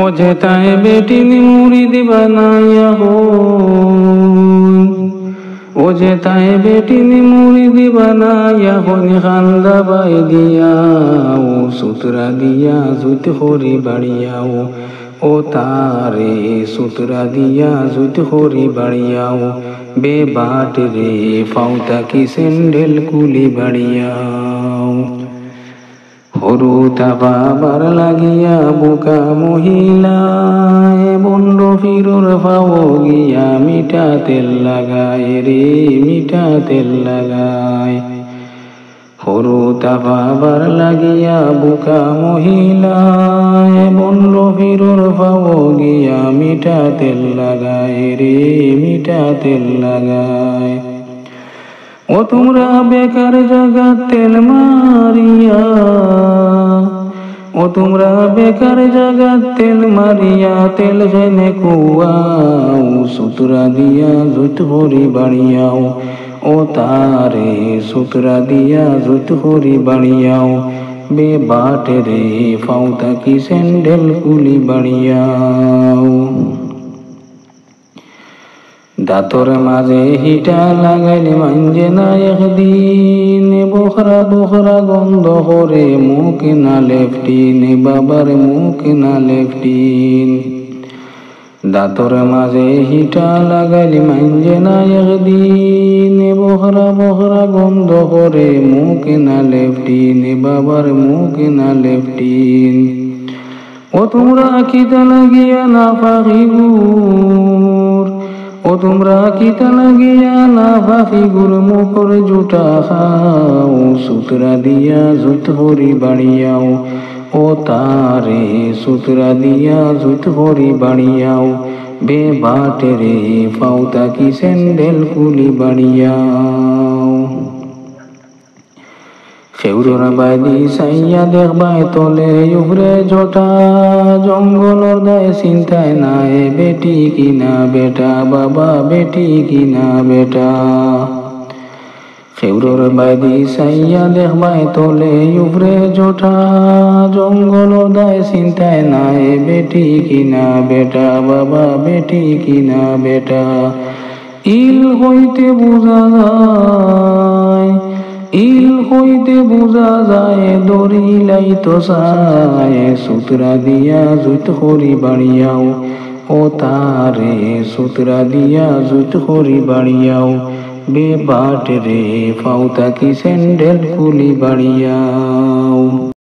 ও যেতায় বেটি মুরিদ বানাইয়া হন, ও যেতায় বেটি মুরিদ বানাইয়া হন, খান্দা বাই দিয়া ও সুতরা দিয়া জুত হরি বাড়িয়াও, ও তারে সুতরা দিয়া জুত হরি বাড়িয়াও, বে বাট রে ফাউতা কি স্যান্ডেল কুলি বাড়িয়াও। হরু তাবার লাগিয়া বোকা মহিলায়, বন্ড ফিরোর ফাও গিয়া মিঠা তেল লাগায় রে, মিঠা তেল লাগায়। হরু তাবার লাগিয়া বোকা মহিলায়, বন্ড ফিরোর ফাও গিয়া মিঠা তেল লাগায় রে, মিঠা তেল লাগায়। ও তোমরা বেকার জায়গা তেল মারিয়া, ও তোমরা বেকার জায়গা তেল মারিয়া, তেল জেনে কুয়াও সুতরা দিয়া জুত হরি বাড়িয়াও, ও তারে সুতরা দিয়া জুত হরি বাড়িয়াও, বে বাটে রে ফাউতা কি স্যান্ডেল কুলি বাড়িয়াও। দাঁতর মাঝে হিটা লাগাইলে মাঞ্জে না একদিন, বোখরা বোখরা গন্ধ করে মুখ না লেফটিন, বাবার মুখ না লেফটিন। দাঁতর মাঝে হিটা লাগাইলে মাঞ্জে না একদিন, বোখরা বোখরা গন্ধ করে মুখ না লেফটিন, বাবার মুখ না লেফটিন। ও তোমরা কিতা লাগিয়া না ফাঁকিগুর, ও তোমরা কিতা লাগিয়া না ফাঁকিগুর, মুখর জুটা খাও সুতরা দিয়া জুত হরি বাড়িয়াও, ও তারে সুতরা দিয়া জুত হরি বাড়িয়াও, বে বাটে রে ফাউতা কি স্যান্ডেল কুলি বাড়িয়াও। খেউরর বাইদি সাইয়া দেখবাই তলে উপরে জটা, জঙ্গলর দায় চিন্তায় নাই বেটি কিনা বেটা, বাবা বেটি কিনা বেটা। খেউরর বাইদি সাইয়া দেখবাই তলে উপরে জটা, জঙ্গলর দায় চিন্তায় নাই বেটি কিনা বেটা, বাবা বেটি কিনা বেটা। ইল হইতে বোঝা যায়, ইল হইতে বোঝা যায় দরিলাই তো চায়, সুতরা দিয়া জুত হরি বাড়িয়াও, ও তারে সুতরা দিয়া জুত হরি বাড়িয়াও, বে বাট রে ফাউতা কি স্যান্ডেল কুলি বাড়িয়াও।